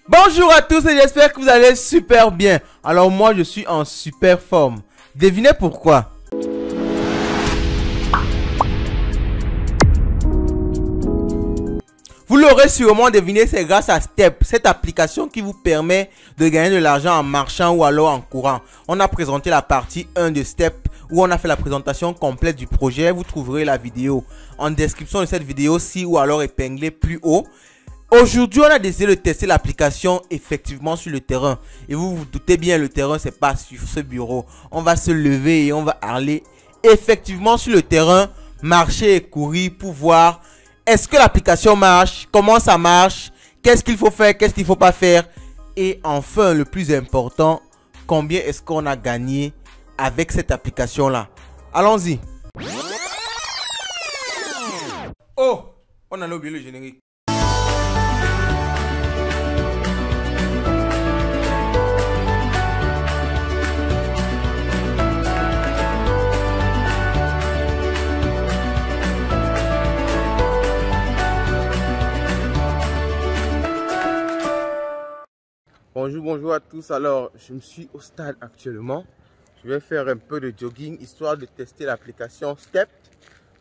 Bonjour à tous et j'espère que vous allez super bien. Alors moi je suis en super forme. Devinez pourquoi? Vous l'aurez sûrement deviné, c'est grâce à Step, cette application qui vous permet de gagner de l'argent en marchant ou alors en courant. On a présenté la partie 1 de Step où on a fait la présentation complète du projet. Vous trouverez la vidéo en description de cette vidéo-ci ou alors épinglée plus haut. Aujourd'hui, on a décidé de tester l'application effectivement sur le terrain. Et vous vous doutez bien, le terrain, c'est pas sur ce bureau. On va se lever et on va aller effectivement sur le terrain, marcher et courir pour voir est-ce que l'application marche, comment ça marche, qu'est-ce qu'il faut faire, qu'est-ce qu'il ne faut pas faire. Et enfin, le plus important, combien est-ce qu'on a gagné avec cette application-là. Allons-y. Oh, on a oublié le générique. Bonjour à tous. Alors, je me suis au stade actuellement. Je vais faire un peu de jogging histoire de tester l'application Step.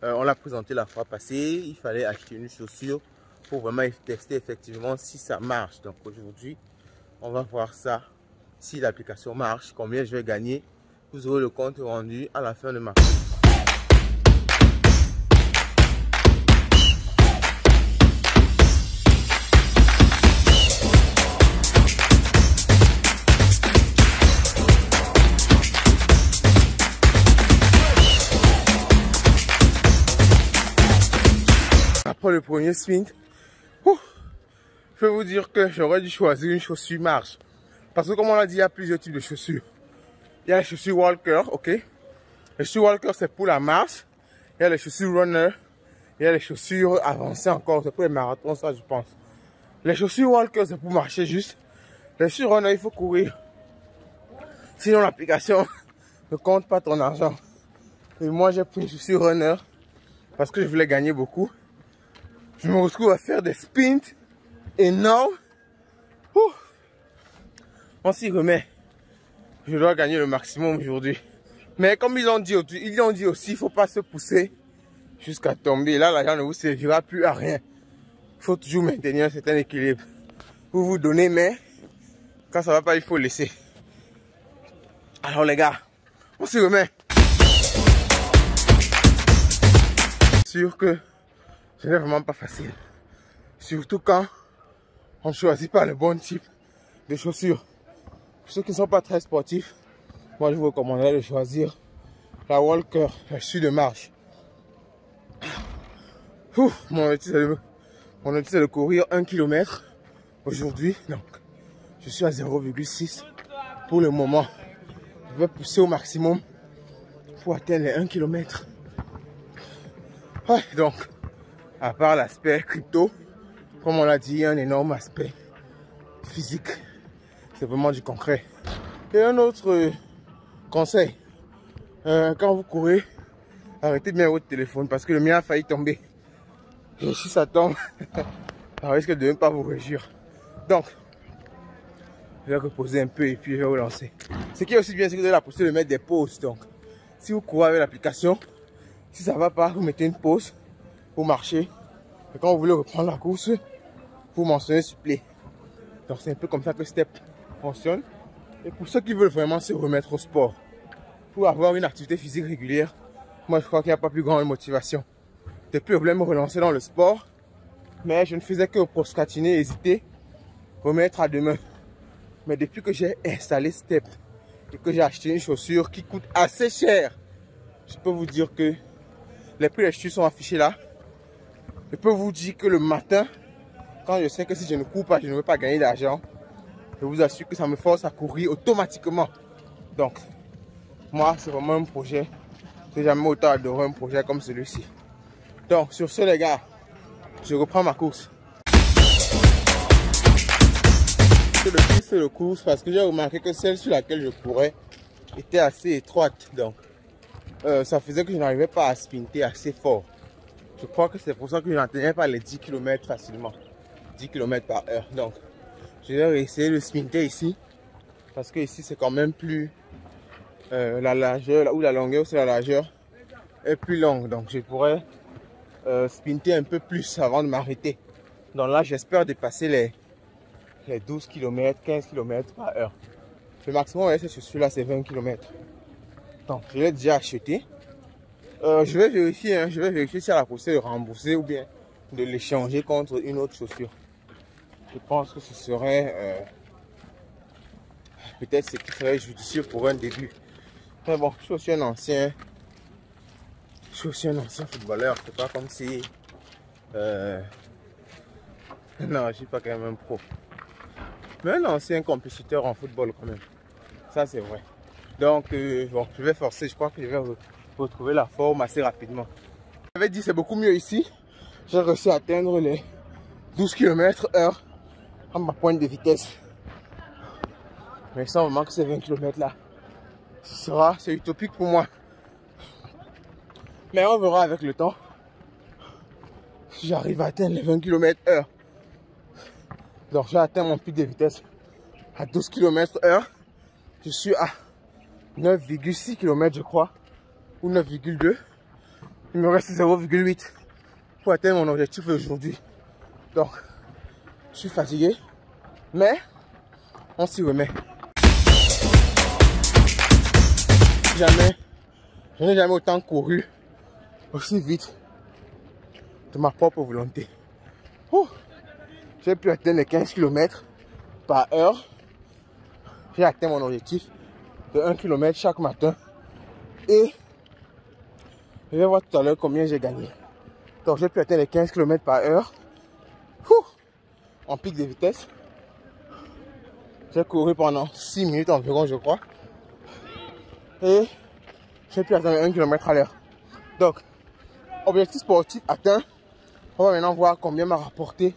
On l'a présenté la fois passée. Il fallait acheter une chaussure pour vraiment tester effectivement si ça marche. Donc aujourd'hui, on va voir ça. Si l'application marche, combien je vais gagner. Vous aurez le compte rendu à la fin de ma vidéo. Après le premier sprint, je vais vous dire que j'aurais dû choisir une chaussure marche. Parce que comme on l'a dit, il y a plusieurs types de chaussures. Il y a les chaussures Walker, ok. Les chaussures Walker, c'est pour la marche. Il y a les chaussures Runner. Il y a les chaussures avancées encore, c'est pour les marathons, ça je pense. Les chaussures Walker, c'est pour marcher juste. Les chaussures Runner, il faut courir. Sinon l'application ne compte pas ton argent. Et moi j'ai pris une chaussure Runner parce que je voulais gagner beaucoup. Je me retrouve à faire des sprints énormes. On s'y remet. Je dois gagner le maximum aujourd'hui. Mais comme ils ont dit aussi, il ne faut pas se pousser jusqu'à tomber. Là, l'argent ne vous servira plus à rien. Il faut toujours maintenir un certain équilibre. Vous vous donnez, mais quand ça ne va pas, il faut laisser. Alors les gars, on s'y remet. Sûr que ce n'est vraiment pas facile. Surtout quand on ne choisit pas le bon type de chaussures. Pour ceux qui ne sont pas très sportifs, moi je vous recommanderais de choisir la Walker, la chaussure de marche. Mon objectif c'est de courir 1 km aujourd'hui. Donc je suis à 0,6 pour le moment. Je vais pousser au maximum pour atteindre les 1 km. Ouais, donc à part l'aspect crypto, comme on l'a dit, il y a un énorme aspect physique. C'est vraiment du concret. Et un autre conseil, quand vous courez, arrêtez bien votre téléphone parce que le mien a failli tomber. Et si ça tombe, ça risque de ne pas vous réjouir. Donc, je vais reposer un peu et puis je vais vous lancer. Ce qui est aussi bien, c'est que vous avez la possibilité de mettre des pauses. Donc, si vous courez avec l'application, si ça ne va pas, vous mettez une pause pour marcher. Et quand vous voulez reprendre la course, vous mentionnez supplé. Donc c'est un peu comme ça que Step fonctionne. Et pour ceux qui veulent vraiment se remettre au sport, pour avoir une activité physique régulière, moi je crois qu'il n'y a pas plus grande motivation. Depuis, je voulais me relancer dans le sport, mais je ne faisais que procrastiner, hésiter, remettre à demain. Mais depuis que j'ai installé Step et que j'ai acheté une chaussure qui coûte assez cher, je peux vous dire que les prix des chaussures sont affichés là. Je peux vous dire que le matin, quand je sais que si je ne cours pas, je ne vais pas gagner d'argent, je vous assure que ça me force à courir automatiquement. Donc, moi, c'est vraiment un projet. Je n'ai jamais autant adoré un projet comme celui-ci. Donc, sur ce, les gars, je reprends ma course. Le plus c'est le course parce que j'ai remarqué que celle sur laquelle je courais était assez étroite. Donc, ça faisait que je n'arrivais pas à sprinter assez fort. Je crois que c'est pour ça que je n'atteignais pas les 10 km facilement. 10 km par heure. Donc, Je vais essayer de sprinter ici. Parce que ici, c'est quand même plus la largeur, ou la longueur, c'est la largeur, est plus longue. Donc, je pourrais sprinter un peu plus avant de m'arrêter. Donc là, j'espère dépasser les 12 km, 15 km par heure. Le maximum avec ces chaussures-là, c'est 20 km. Donc, je l'ai déjà acheté. Je vais vérifier, hein, si elle a possibilité de rembourser ou bien de l'échanger contre une autre chaussure. Je pense que ce serait peut-être ce qui serait judicieux pour un début. Mais bon, je suis aussi un ancien footballeur. C'est pas comme si non, je suis pas quand même un pro. Mais un ancien compétiteur en football quand même. Ça c'est vrai. Donc bon, je vais forcer. Je crois que je vais retrouver la forme assez rapidement. J'avais dit c'est beaucoup mieux ici. J'ai réussi à atteindre les 12 km/h à ma pointe de vitesse. Mais ça, on manque ces 20 km là. C'est utopique pour moi. Mais on verra avec le temps si j'arrive à atteindre les 20 km/h. Donc j'ai atteint mon pic de vitesse à 12 km/h. Je suis à 9,6 km je crois. Ou 9,2. Il me reste 0,8 pour atteindre mon objectif aujourd'hui. Donc je suis fatigué. Mais on s'y remet. Je n'ai jamais autant couru aussi vite de ma propre volonté. J'ai pu atteindre les 15 km par heure. J'ai atteint mon objectif de 1 km chaque matin. Et je vais voir tout à l'heure combien j'ai gagné. Donc j'ai pu atteindre les 15 km par heure. En pic de vitesse. J'ai couru pendant 6 minutes environ je crois. Et j'ai pu atteindre 1 km à l'heure. Donc, objectif sportif atteint. On va maintenant voir combien m'a rapporté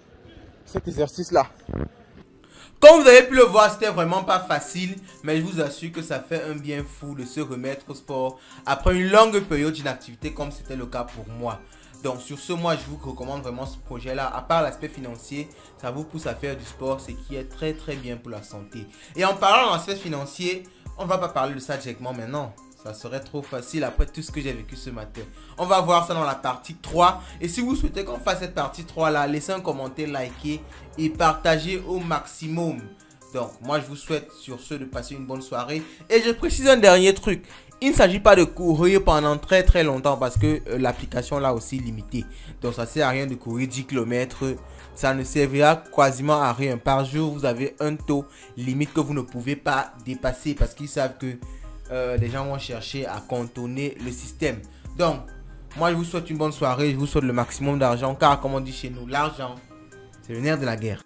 cet exercice-là. Comme vous avez pu le voir, c'était vraiment pas facile, mais je vous assure que ça fait un bien fou de se remettre au sport après une longue période d'inactivité comme c'était le cas pour moi. Donc sur ce, moi je vous recommande vraiment ce projet-là. À part l'aspect financier, ça vous pousse à faire du sport, ce qui est très très bien pour la santé. Et en parlant d'aspect financier, on va pas parler de ça directement maintenant. Ça serait trop facile après tout ce que j'ai vécu ce matin. On va voir ça dans la partie 3. Et si vous souhaitez qu'on fasse cette partie 3 là, laissez un commentaire, likez et partagez au maximum. Donc moi je vous souhaite sur ce de passer une bonne soirée. Et je précise un dernier truc. Il ne s'agit pas de courir pendant très très longtemps parce que l'application là aussi est limitée. Donc ça ne sert à rien de courir 10 km. Ça ne servira quasiment à rien. Par jour vous avez un taux limite que vous ne pouvez pas dépasser parce qu'ils savent que les gens vont chercher à contourner le système. Donc moi je vous souhaite une bonne soirée. Je vous souhaite le maximum d'argent car comme on dit chez nous, l'argent c'est le nerf de la guerre.